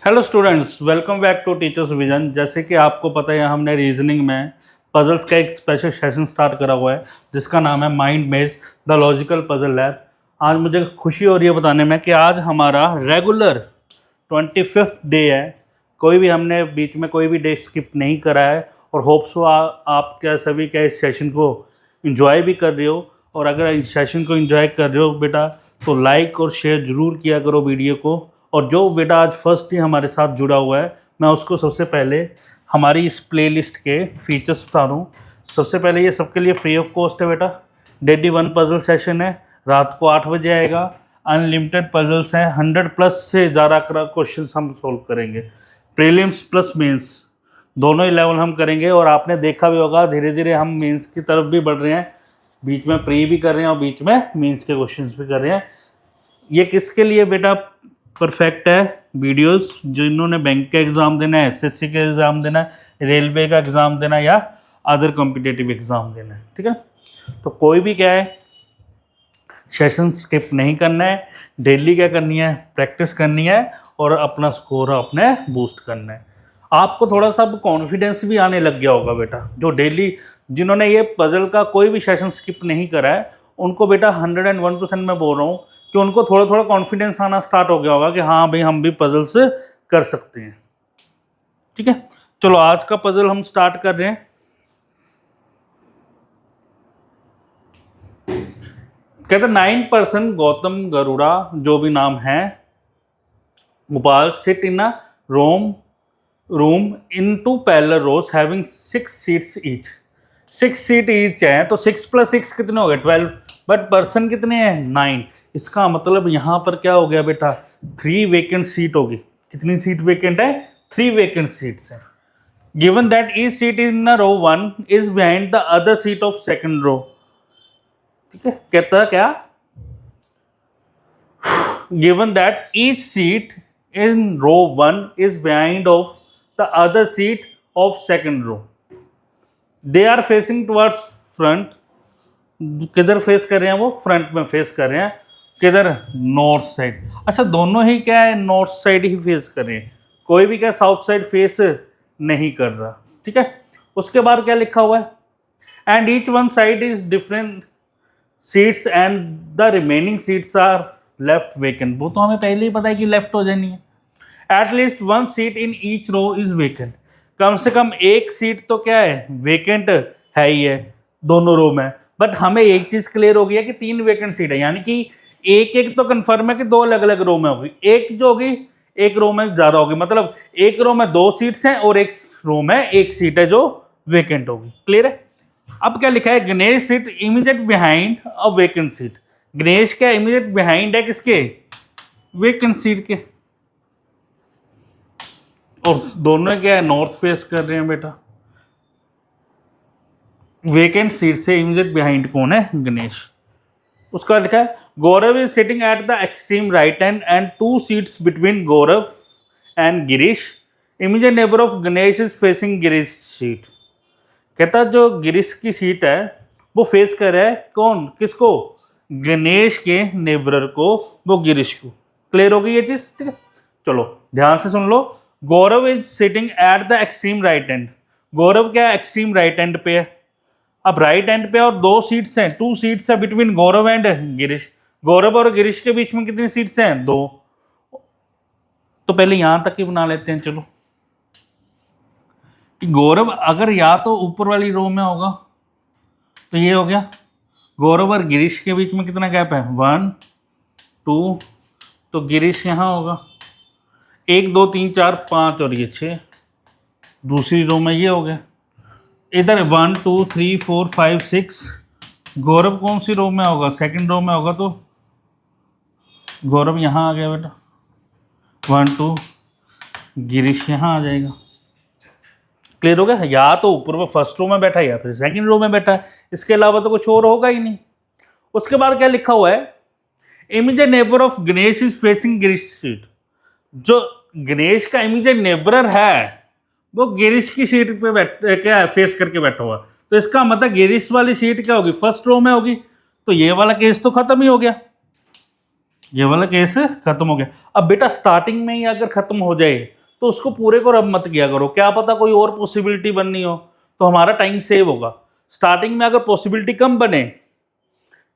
Hello students, welcome back to teachers vision. जैसे कि आपको पता है हमने रीजनिंग में पजल्स का एक स्पेशल सेशन स्टार्ट करा हुआ है जिसका नाम है माइंड मेज द लॉजिकल पजल लैब। आज मुझे खुशी हो रही है बताने में कि आज हमारा रेगुलर 25th डे है। कोई भी हमने बीच में कोई भी डे स्किप नहीं करा है और होप्स हो आप क्या सभी क्या इस सेशन को इंजॉय भी कर रहे हो। और अगर इस सेशन को इंजॉय कर रहे हो बेटा तो लाइक और शेयर ज़रूर किया करो वीडियो को। और जो बेटा आज फर्स्ट ही हमारे साथ जुड़ा हुआ है मैं उसको सबसे पहले हमारी इस प्लेलिस्ट के फीचर्स बता दूँ। सबसे पहले ये सबके लिए फ्री ऑफ कॉस्ट है बेटा। डेली 1 पजल सेशन है, रात को 8 बजे आएगा। अनलिमिटेड पजल्स हैं, 100+ से ज़्यादा क्वेश्चन हम सोल्व करेंगे। प्रीलिम्स प्लस मेंस दोनों ही लेवल हम करेंगे। और आपने देखा भी होगा धीरे धीरे हम मेंस की तरफ भी बढ़ रहे हैं, बीच में प्री भी कर रहे हैं और बीच में मेंस के क्वेश्चंस भी कर रहे हैं। ये किसके लिए बेटा परफेक्ट है? वीडियोस जिन्होंने बैंक का एग्ज़ाम देना है, एसएससी का एग्ज़ाम देना है, रेलवे का एग्ज़ाम देना है या अदर कॉम्पिटिटिव एग्ज़ाम देना है, ठीक है। तो कोई भी क्या है सेशन स्किप नहीं करना है, डेली क्या करनी है, प्रैक्टिस करनी है और अपना स्कोर अपने बूस्ट करना है। आपको थोड़ा सा अब कॉन्फिडेंस भी आने लग गया होगा बेटा। जो डेली जिन्होंने ये पजल का कोई भी सेशन स्किप नहीं करा है उनको बेटा 101% मैं बोल रहा हूँ कि उनको थोड़ा थोड़ा कॉन्फिडेंस आना स्टार्ट हो गया होगा कि हाँ भाई हम भी पजल्स कर सकते हैं, ठीक है। चलो आज का पजल हम स्टार्ट कर रहे हैं। कहते 9% गौतम गरुड़ा जो भी नाम है Gopal sit in a room in 2 parallel rose having 6 seats each. 6 seat each है तो 6 + 6 कितने हो गए 12, बट पर्सन कितने हैं 9। इसका मतलब यहाँ पर क्या हो गया बेटा 3 वेकेंट सीट होगी। कितनी सीट वेकेंट है? 3 वेकेंट सीट्स हैं। Given that each seat in row 1 is behind the other seat of second row, ठीक है। कहता क्या given that each seat in row 1 is behind of the other seat of second row, they are facing towards front. किधर face कर रहे हैं? वो front में फेस कर रहे हैं। किधर? North side. अच्छा दोनों ही क्या है नॉर्थ साइड ही फेस कर रहे हैं, कोई भी क्या साउथ साइड फेस नहीं कर रहा, ठीक है। उसके बाद क्या लिखा हुआ है? And each one side is different seats and the remaining seats are left vacant. वो तो हमें पहले ही पता है कि लेफ्ट हो जानी है। At least 1 seat in each row is vacant. कम से कम एक सीट तो क्या है वेकेंट है ही है दोनों रो में। बट हमें एक चीज क्लियर हो गई है कि 3 वेकेंट सीट है, यानी कि एक एक तो कंफर्म है कि 2 अलग अलग रो में होगी। एक जो होगी एक रो में ज्यादा होगी, मतलब एक रो में 2 सीट्स हैं और एक रो में 1 सीट है जो वेकेंट होगी। क्लियर है? अब क्या लिखा है? Ganesh seat immediate behind a vacant seat. Ganesh क्या इमीडिएट बिहाइंड है किसके? वेकेंट सीट के। और दोनों क्या है नॉर्थ फेस कर रहे हैं बेटा। वेकेंट सीट से इमीडिएट बिहाइंड कौन है? गणेश। उसका लिखा है Gaurav is sitting at the extreme right hand and 2 seats between Gaurav and Girish. Immediate neighbour of Ganesh is facing Girish seat. कहता जो गिरीश की सीट है वो फेस कर रहा है कौन किसको? गणेश के नेबर को, वो गिरीश को। क्लियर हो गई ये चीज, ठीक है। चलो ध्यान से सुन लो। Gaurav is sitting at the extreme right hand. Gaurav क्या एक्सट्रीम राइट हैंड पे है। अब राइट हैंड पे और 2 सीट्स हैं, 2 सीट्स है बिटवीन गौरव एंड गिरीश। गौरव और गिरीश के बीच में कितनी सीट्स हैं? 2। तो पहले यहां तक ही बना लेते हैं। चलो कि गौरव अगर या तो ऊपर वाली रो में होगा तो ये हो गया। गौरव और गिरीश के बीच में कितना गैप है? 1 2। तो गिरीश यहां होगा 1 2 3 4 5 और ये 6। दूसरी रो में ये हो गया। इधर 1 2 3 4 5 6। गौरव कौन सी रो में होगा? सेकंड रो में होगा, तो गौरव यहाँ आ गया बेटा 1 2। गिरीश यहाँ आ जाएगा। क्लियर हो गया? या तो ऊपर में फर्स्ट रो में बैठा है या फिर सेकंड रो में बैठा है, इसके अलावा तो कुछ और होगा ही नहीं। उसके बाद क्या लिखा हुआ है? Immediate neighbour of Ganesh is facing Girish seat. जो गणेश का इमीडिएट नेबर है वो गिरीश की सीट पे क्या है फेस करके बैठा हुआ। तो इसका मतलब गिरीश वाली सीट क्या होगी? फर्स्ट रो में होगी। तो ये वाला केस तो खत्म ही हो गया। ये वाला केस खत्म हो गया। अब बेटा स्टार्टिंग में ही अगर खत्म हो जाए तो उसको पूरे को रब मत किया करो, क्या पता कोई और पॉसिबिलिटी बननी हो, तो हमारा टाइम सेव होगा। स्टार्टिंग में अगर पॉसिबिलिटी कम बने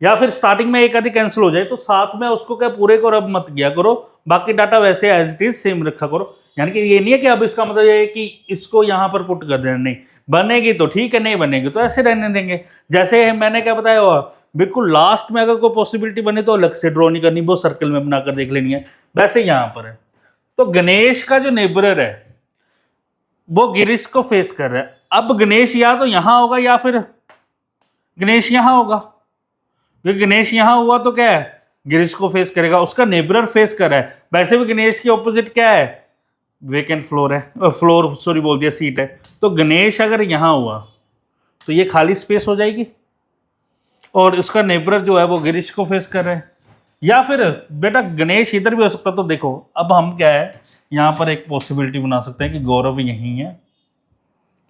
या फिर स्टार्टिंग में एक आधी कैंसिल हो जाए तो साथ में उसको क्या पूरे को रब मत किया करो, बाकी डाटा वैसे एज इट इज सेम रखा करो। यानी कि ये नहीं है कि अब इसका मतलब ये है कि इसको यहाँ पर पुट कर देना, नहीं, बनेगी तो ठीक है, नहीं बनेगी तो ऐसे रहने देंगे। जैसे मैंने क्या बताया हुआ, बिल्कुल लास्ट में अगर कोई पॉसिबिलिटी बने तो अलग से ड्रॉ नहीं करनी, वो सर्कल में बनाकर देख लेनी है, वैसे यहाँ पर है। तो गणेश का जो नेबरर है वो गिरीश को फेस कर रहा है। अब गणेश या तो यहां होगा या फिर गणेश यहां होगा, क्योंकि गणेश यहां हुआ तो क्या है, गिरीश को फेस करेगा, उसका नेबरर फेस कर रहा है। वैसे भी गणेश के ऑपोजिट क्या है, वेकेंट फ्लोर है, फ्लोर सॉरी बोल दिया, सीट है। तो गणेश अगर यहां हुआ तो ये खाली स्पेस हो जाएगी और उसका नेबरर जो है वो गिरीश को फेस कर रहा है। या फिर बेटा गणेश इधर भी हो सकता। तो देखो अब हम क्या है, यहाँ पर एक पॉसिबिलिटी बना सकते हैं कि गौरव यहीं है,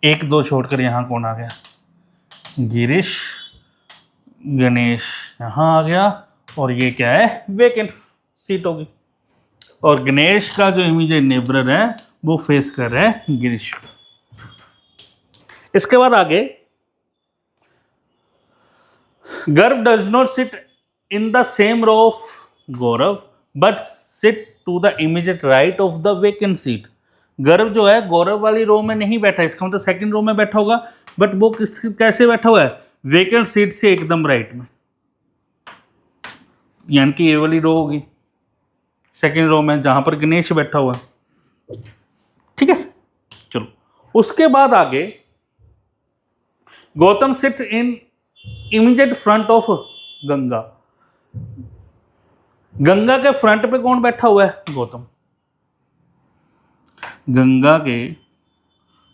एक दो छोड़कर यहाँ कौन आ गया, गिरीश, गणेश यहाँ आ गया और ये क्या है, वेकेंट सीट होगी। और गणेश का जो इमीडिएट नेबरर है वो फेस कर रहा है गिरीश को। इसके बाद आगे, Garbh does not sit in the same row of Gaurav but sit to the immediate right of the vacant seat. Garbh जो है गौरव वाली रो में नहीं बैठा, इसका मतलब सेकंड रो में बैठा होगा, बट वो कैसे बैठा हुआ है, वेकेंट सीट से एकदम राइट में, यानी कि ये वाली रो होगी सेकंड रो में जहां पर गणेश बैठा हुआ है। ठीक है, चलो उसके बाद आगे, Gautam sit in immediate front of Ganga. Ganga के फ्रंट पे कौन बैठा हुआ है, गौतम। गंगा के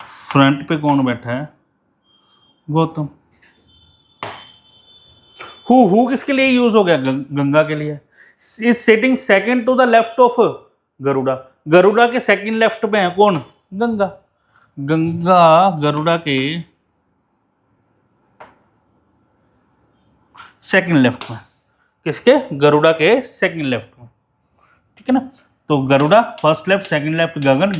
फ्रंट पे कौन बैठा है, गौतम। हु किसके लिए यूज हो गया, गंगा के लिए। Is sitting second to the left of Garuda. Garuda के सेकंड लेफ्ट पे है कौन, गंगा। गंगा गरुड़ा के सेकंड लेफ्ट में, किसके, गरुड़ा के सेकंड लेफ्ट में। ठीक है ना, तो Garuda first left, second left Gagan,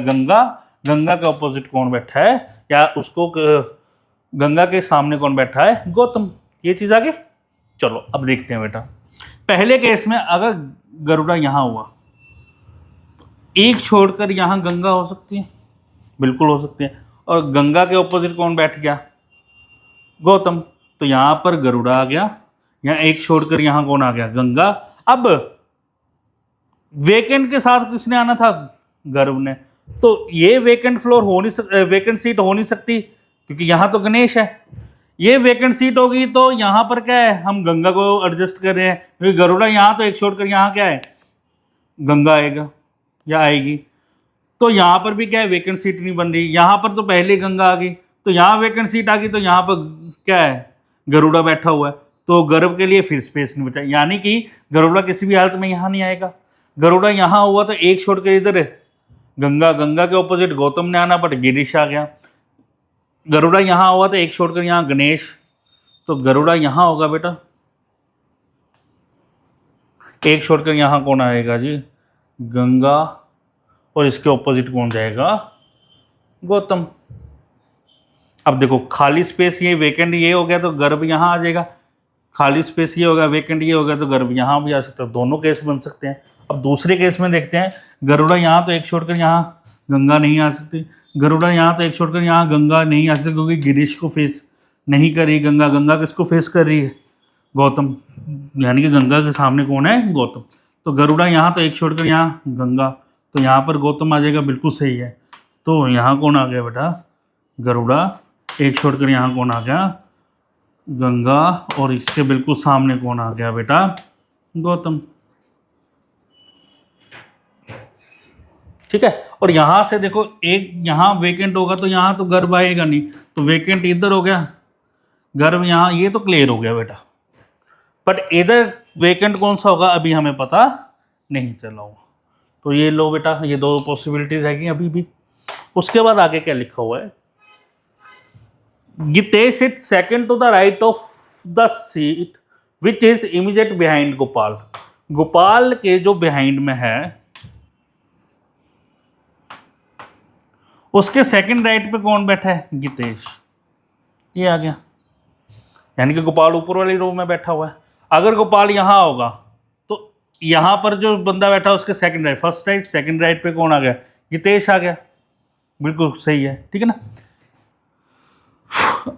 Ganga, Ganga के ऑपोजिट कौन बैठा है, या उसको गंगा के सामने कौन बैठा है, गौतम। ये चीज आगे, चलो अब देखते हैं बेटा। पहले केस में अगर गरुड़ा यहां हुआ, एक छोड़कर यहां गंगा हो सकती है, बिल्कुल हो सकती है, और गंगा के ऑपोजिट कौन बैठ गया, गौतम। तो यहां पर गरुड़ा आ गया, यहां एक छोड़कर यहां कौन आ गया, गंगा। अब वेकेंट के साथ किसने आना था, गर्भ ने। तो ये वेकेंट फ्लोर हो नहीं वेकेंट सीट हो नहीं सकती, क्योंकि यहां तो गणेश है। ये वेकेंट सीट होगी तो यहां पर क्या है, हम गंगा को एडजस्ट कर रहे हैं, क्योंकि गरुड़ा यहां तो एक छोड़कर यहां क्या है, गंगा आएगा या आएगी। तो यहां पर भी क्या है, वेकेंट सीट नहीं बन रही, यहां पर तो पहले गंगा आ गई, तो यहां वेकेंट सीट आ गई, तो यहां पर क्या है, गरुड़ा बैठा हुआ है, तो गर्भ के लिए फिर स्पेस नहीं बचा, यानी कि गरुड़ा किसी भी हालत में यहां नहीं आएगा। गरुड़ा यहां हुआ तो एक छोड़कर इधर है गंगा, गंगा के ऑपोजिट गौतम ने आना, बट गिरीश आ गया। गरुड़ा यहां हुआ तो एक छोड़कर यहां गणेश, तो गरुड़ा यहां होगा बेटा, एक छोड़कर यहां कौन आएगा जी, गंगा, और इसके ऑपोजिट कौन जाएगा, गौतम। अब देखो खाली स्पेस ये वेकेंट ये हो गया तो गर्भ यहां आ जाएगा, खाली स्पेस ये होगा, वेकेंट ये हो गया तो गर्भ यहां भी आ सकता है, दोनों केस बन सकते हैं। अब दूसरे केस में देखते हैं, गरुड़ा यहाँ तो एक छोड़कर यहाँ गंगा नहीं आ सकती, गरुड़ा यहाँ तो एक छोड़कर यहाँ गंगा नहीं आ सकती, क्योंकि गिरीश को फेस नहीं कर रही गंगा। गंगा किसको फेस कर रही है, गौतम, यानी कि गंगा के सामने कौन है, गौतम। तो गरुड़ा यहाँ तो एक छोड़कर यहाँ गंगा, तो यहाँ पर गौतम आ जाएगा, बिल्कुल सही है। तो यहाँ कौन आ गया बेटा, गरुड़ा, एक छोड़कर यहाँ कौन आ गया, गंगा, और इसके बिल्कुल सामने कौन आ गया बेटा, गौतम। ठीक है, और यहां से देखो एक यहां वेकेंट होगा तो यहां तो गर्भ आएगा नहीं, तो वेकेंट इधर हो गया, गर्भ यहां, ये तो क्लियर हो गया बेटा। बट इधर वेकेंट कौन सा होगा अभी हमें पता नहीं चला होगा। तो ये लो बेटा, ये दो पॉसिबिलिटीज रहेगी अभी भी। उसके बाद आगे क्या लिखा हुआ है, Gitesh sit second to the right of the seat which is immediate behind Gopal. Gopal के जो बिहाइंड में है उसके सेकंड राइट पे कौन बैठा है? गितेश। ये आ गया, यानी कि गोपाल ऊपर वाली रो में बैठा हुआ है। अगर गोपाल यहाँ होगा तो यहाँ पर जो बंदा बैठा है उसके second right, first right second right पे कौन आ गया? गितेश आ गया। बिल्कुल सही है, ठीक है ना।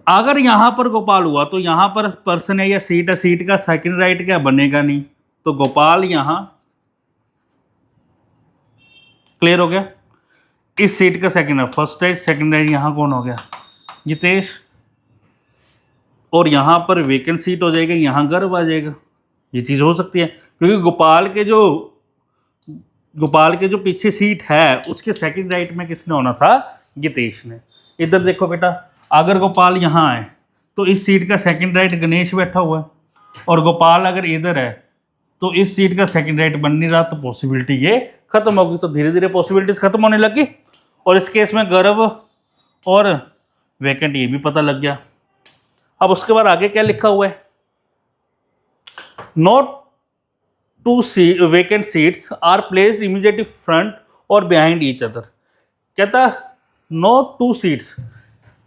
अगर यहाँ पर गोपाल हुआ तो यहाँ पर पर्सन है या सीट है, सीट का सेकंड राइट क्या बनेगा? नहीं। तो गोपाल यहाँ, क्लियर हो गया, इस सीट का second right, first right second right, यहाँ कौन हो गया? गितेश। और यहाँ पर वेकेंट सीट हो जाएगी, यहाँ गर्व आ जाएगा। ये चीज़ हो सकती है क्योंकि गोपाल के जो पीछे सीट है उसके सेकंड राइट में किसने होना था? गितेश ने। इधर देखो बेटा, अगर गोपाल यहाँ आए तो इस सीट का सेकंड राइट गणेश बैठा हुआ है, और गोपाल अगर इधर है तो इस सीट का सेकंड राइट बन नहीं रहा, तो पॉसिबिलिटी ये खत्म होगी। तो धीरे धीरे पॉसिबिलिटीज खत्म होने लगी, और इस केस में गर्व और वैकेंट ये भी पता लग गया। अब उसके बाद आगे क्या लिखा हुआ है? Not two vacant seats are placed immediately front और बिहाइंड ईच अदर। कहता नॉट टू सीट्स,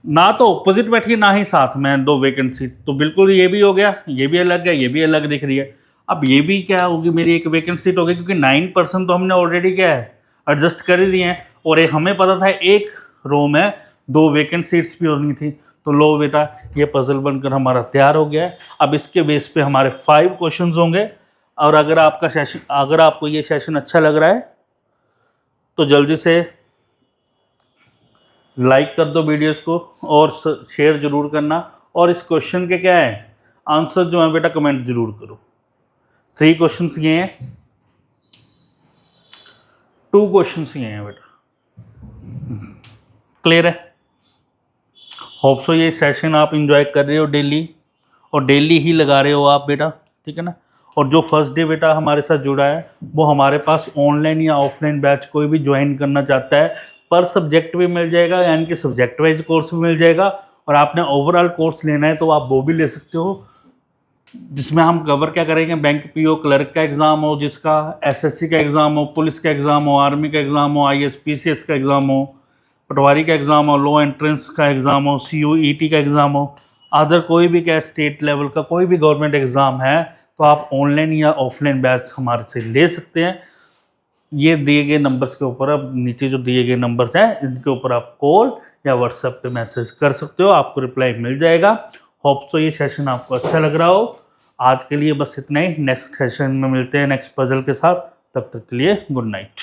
ना तो ऑपोजिट बैठी है ना ही साथ में दो वेकेंट सीट। तो बिल्कुल ये भी हो गया, ये भी अलग है, ये भी अलग दिख रही है। अब ये भी क्या होगी? मेरी एक वेकेंट सीट होगी, क्योंकि 9% तो हमने ऑलरेडी क्या है एडजस्ट कर ही दिए हैं, और एक हमें पता था एक रो में 2 वेकेंट सीट्स भी होनी थी। तो लो बेटा, ये पजल बनकर हमारा तैयार हो गया है। अब इसके बेस पे हमारे 5 क्वेश्चंस होंगे, और अगर आपको ये सेशन अच्छा लग रहा है तो जल्दी से लाइक कर दो वीडियोस को, और शेयर जरूर करना। और इस क्वेश्चन के क्या है आंसर जो है बेटा कमेंट जरूर करो। 3 क्वेश्चंस ये हैं, 2 क्वेश्चंस ये हैं बेटा। क्लियर है? होप सो ये सेशन आप इंजॉय कर रहे हो डेली, और डेली ही लगा रहे हो आप बेटा, ठीक है ना। और जो फर्स्ट डे बेटा हमारे साथ जुड़ा है वो हमारे पास ऑनलाइन या ऑफलाइन बैच कोई भी ज्वाइन करना चाहता है, पर सब्जेक्ट भी मिल जाएगा, यानी कि सब्जेक्ट वाइज कोर्स भी मिल जाएगा। और आपने ओवरऑल कोर्स लेना है तो आप वो भी ले सकते हो, जिसमें हम कवर क्या करेंगे? बैंक पीओ क्लर्क का एग्ज़ाम हो, जिसका एसएससी का एग्ज़ाम हो, पुलिस का एग्ज़ाम हो, आर्मी का एग्ज़ाम हो, आईएएस पीसीएस का एग्ज़ाम हो, पटवारी का एग्ज़ाम हो, लॉ एंट्रेंस का एग्ज़ाम हो, सीयूईटी का एग्ज़ाम हो, अदर कोई भी क्या स्टेट लेवल का कोई भी गवर्नमेंट एग्ज़ाम है, तो आप ऑनलाइन या ऑफलाइन बैच हमारे से ले सकते हैं। ये दिए गए नंबर्स के ऊपर, अब नीचे जो दिए गए नंबर्स हैं इनके ऊपर आप कॉल या व्हाट्सएप पे मैसेज कर सकते हो, आपको रिप्लाई मिल जाएगा। होप सो ये सेशन आपको अच्छा लग रहा हो। आज के लिए बस इतना ही, नेक्स्ट सेशन में मिलते हैं नेक्स्ट पजल के साथ, तब तक के लिए गुड नाइट।